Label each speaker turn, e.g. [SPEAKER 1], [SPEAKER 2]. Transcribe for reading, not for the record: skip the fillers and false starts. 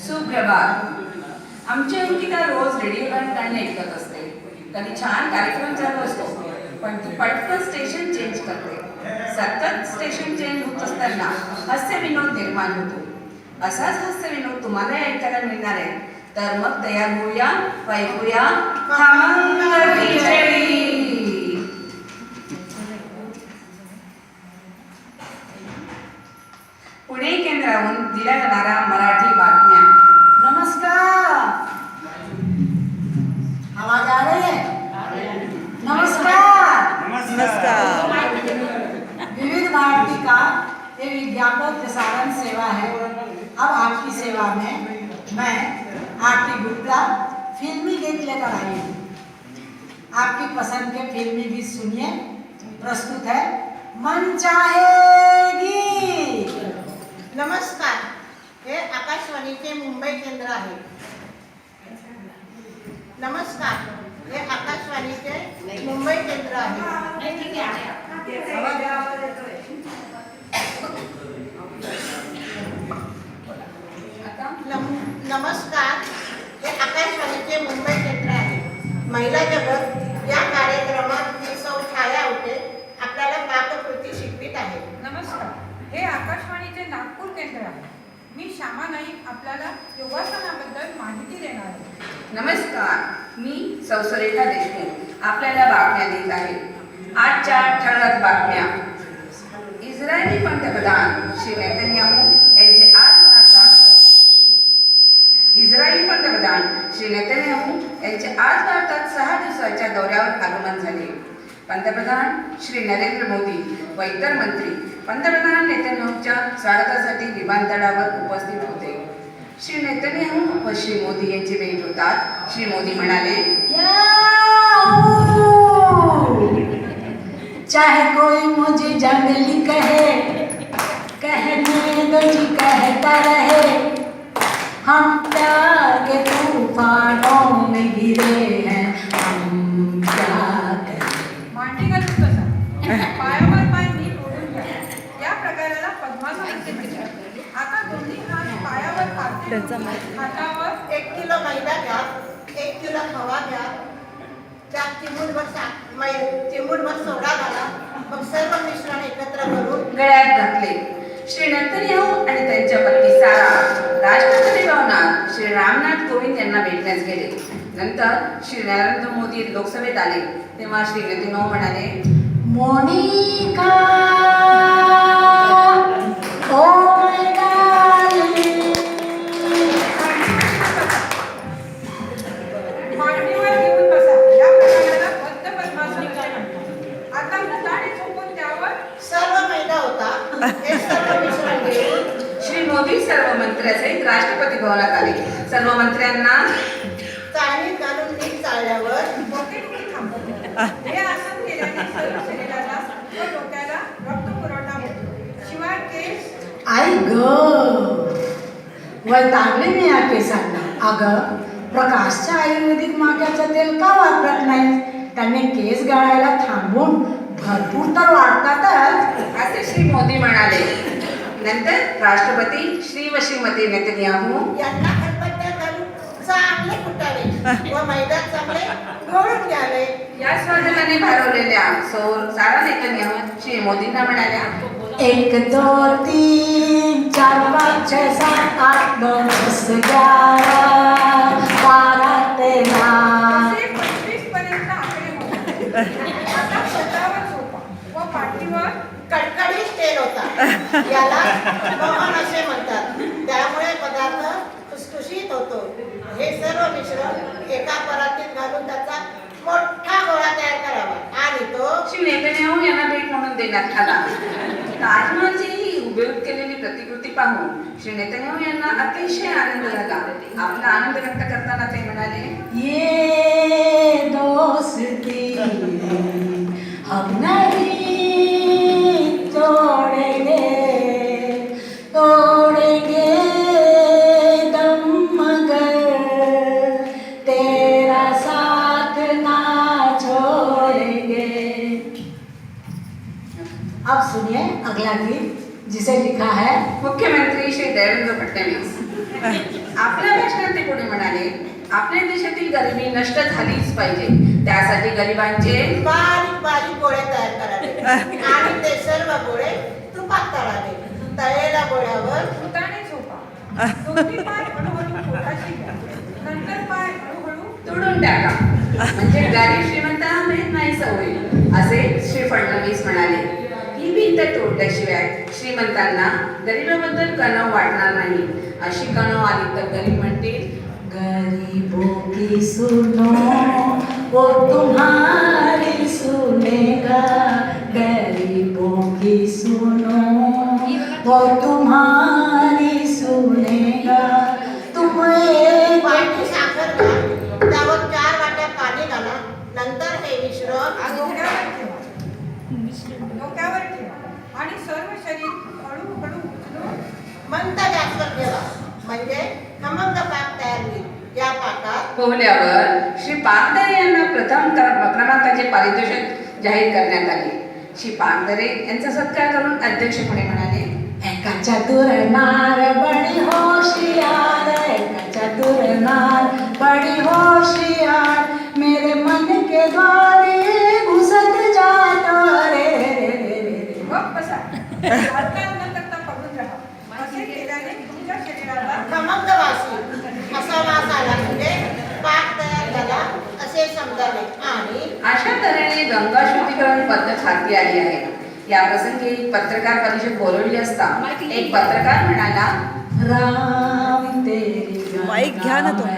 [SPEAKER 1] सुप्रभात. आमची अंकिता रोज रेडिओला गाणी ऐकत असते. कधी छान कार्यक्रम चालू असतो, पण ती पटकन स्टेशन चेंज करते. सतत स्टेशन चेंज होत असताना हास्य विनोद निर्माण होतो. असाच हास्य विनोद तुम्हाला ऐकायला मिळणार आहे, तर मग तयार होऊया, ऐकूया खमंग खिचडी. पुणे केंद्रावरून दिल्या जाणाऱ्या मराठी बातम्या.
[SPEAKER 2] नमस्कार. आवाज आ रही है? नमस्कार.
[SPEAKER 3] नमस्कार.
[SPEAKER 2] विविध भारती का ये विज्ञापन प्रसारण सेवा है. अब आपकी सेवा में मैं आरती गुप्ता फिल्मी गीत लेकर आई हूँ. आपकी पसंद के फिल्मी गीत सुनिए. प्रस्तुत है मन चाहे गीत.
[SPEAKER 4] नमस्कार. हे आकाशवाणीचे मुंबई केंद्र आहे. नमस्कार. हे आकाशवाणीचे मुंबई केंद्र आहे. नमस्कार. हे आकाशवाणीचे मुंबई केंद्र आहे. महिला जगत या कार्यक्रमात मी सौ छाया होते आपल्याला पाककृती शिकवित आहे.
[SPEAKER 5] नमस्कार. हे आकाशवाणीचे नागपूर केंद्र आहे. मी श्यामा नाईक आपल्याला योगासनाबद्दल माहिती देणार आहे.
[SPEAKER 1] नमस्कार, मी सुरेखा देशमुख आपल्याला बातम्या देत आहे. आजच्या ठळक बातम्या. इस्रायली पंतप्रधान श्री नेतन्याहू यांचे आज भारतात 6 दिवसाच्या दौऱ्यावर आगमन झाले. पंतप्रधान श्री नरेंद्र मोदी व इतर मंत्री पंतप्रधान नेतन्याहूच्या स्वागतासाठी विमानतळावर उपस्थित होते. श्री नेतन्याहू व श्री मोदी यांची भेट होतात श्री मोदी म्हणाले,
[SPEAKER 2] चाहे कोई मुझे जंगली कहे, कहने दो जी कहता रहे. हम प्यार के तूफानों में गिरे हैं, हम क्या करें.
[SPEAKER 5] मांडी घालून बसा. पायावर पाय नीट ओढून घ्या. या प्रकाराला पद्मासन असे म्हणतात. आता दोन्ही हात पायावर पाळते. हातावर
[SPEAKER 4] 1 किलो मैदा घ्या. 1 किलो खवा घ्या. त्यात चिमूटभर सोडा घाला. मग सर्व मिश्रण एकत्र करून
[SPEAKER 1] गळ्यात घातले. श्री नेतन्याहू आणि त्यांच्या पत्नी सारा राष्ट्रपती भवनात श्री रामनाथ कोविंद यांना भेटण्यास गेले. नंतर श्री नरेंद्र मोदी लोकसभेत आले तेव्हा श्री नेतन्याहू म्हणाले,
[SPEAKER 2] मोनिका ओ माय डार्लिंग.
[SPEAKER 5] मांडीवर घेऊन बसा. या प्रकाराला बद्ध पद्मासन असे म्हणतात. आता मुताने झोपून त्यावर
[SPEAKER 4] सर्व मैदा होता. हे सर्व मिश्रण घेऊन
[SPEAKER 1] श्री मोदी सर्व मंत्र्यांसहित राष्ट्रपती भवनात आले. सर्व मंत्र्यांना
[SPEAKER 4] चाळणीत घालून नीट चाळल्यावर
[SPEAKER 5] डोके थांबवले. हे आसन केल्याने सर्व शरीराला व डोक्याला रक्त पुरवठा होतो. शिवाय केस
[SPEAKER 2] आई ग वैतागले मी या केसांना. अगं, प्रकाशच्या आयुर्वेदिक माक्याचं तेल का वापरत नाही? त्यांनी केस गळायला थांबून भरपूर तर वाढतातच.
[SPEAKER 1] असे श्री मोदी म्हणाले. नंतर राष्ट्रपती श्री व श्रीमती नेतन्याहू
[SPEAKER 4] यांना खलबत्त्यात घालून चांगले कुटावे व मैदा चांगले गोळून घ्यावे.
[SPEAKER 1] या स्वागताने भरवलेल्या सारा नेतन्याहू श्री मोदींना म्हणाल्या,
[SPEAKER 2] 1 2 3 4 5 6 7 8 9 10 11 12 13.
[SPEAKER 5] असे 25 पर्यंत आकडे मोजा. आता स्वतःवर झोपा व पाठीवर
[SPEAKER 4] कडकडीत तेल होता. याला दहन असे म्हणतात. त्यामुळे पदार्थ खुसखुशीत होतो. हे सर्व मिश्रण एका परातीत घालून त्याचा मोठा गोळा तयार करावा आणि तो
[SPEAKER 1] श्री नेतन्याहू यांना भेट म्हणून देण्यात आला. ताजमहलची ही हुबेहूब केलेली प्रतिकृती पाहून श्री नेतन्याहू यांना अतिशय आनंद झाला. आपला आनंद व्यक्त करताना ते म्हणाले,
[SPEAKER 2] ये दोस्ती हम नहीं तोड़ेंगे, तोड़ेंगे दम मगर तेरा साथ ना छोड़ेंगे. अब सुनिए अगला गीत जिसे लिखा है
[SPEAKER 1] मुख्यमंत्री श्री देवेंद्र फडणवीस. आपल्या भाषणात ते पुढे म्हणाले, आपल्या देशातील गरिबी नष्ट झालीच पाहिजे, त्यासाठी गरिबांचे
[SPEAKER 4] बारीक बारीक गोळे तयार करावे आणि ते सर्व गोळे तुपात तळावे. तळलेल्या गोळ्यावर
[SPEAKER 5] भुताने झोपा, दोन्ही पाय हळूहळू पोटाशी घ्या, नंतर पाय हळूहळू
[SPEAKER 1] तोडून टाका, म्हणजे गरीब श्रीमंतांना भेद नाहीसा होईल, असे श्री फडणवीस म्हणाले. ही भिंत तोडल्याशिवाय श्रीमंतांना गरिबाबद्दल कणव वाटणार नाही. अशी कणव आली तर गरीब म्हणतील,
[SPEAKER 2] गरीबों की सुनो वो तुम्हारी सुनेगा, गरीबों की सुनो वो तुम्हारी सुनेगा. तुम एक
[SPEAKER 4] वाटी साखर घ्या, त्यावर 4 वाट्या पाणी घाला, नंतर हे मिश्रण
[SPEAKER 5] डोक्यावर ठेवा आणि सर्व शरीर हळूहळू उचलून
[SPEAKER 4] मंद गॅसवर ठेवा, म्हणजे खमंग पाक तयार होईल. या पाकात
[SPEAKER 1] पोहल्यावर श्री पागदरे यांना प्रथम क्रमांकाचे पारितोषिक जाहीर करण्यात आले. श्री पागदरे यांचा सत्कार करून अध्यक्ष पुढे म्हणाले,
[SPEAKER 2] एका चतुर नार बड़ी होशियार, एका चतुर नार बड़ी होशियार, मेरे मन के द्वारे घुसत जाता रे रे रे रे रे.
[SPEAKER 5] मग बसा, हालचाल न करता पडून राहा. असे केल्याने तुमच्या शरीराला
[SPEAKER 4] खमंग वासी असा वास आला म्हणजे पाक तयार झाला असे समजावे. आणि
[SPEAKER 1] अशा तऱ्हेने गंगा शुद्धीकरण पद्धत हाती आली आहे. या प्रसंगी एक पत्रकार परिषद बोलवली असता एक पत्रकार म्हणाला,
[SPEAKER 2] राम तेरी
[SPEAKER 3] माईक घ्या ना तोंडात.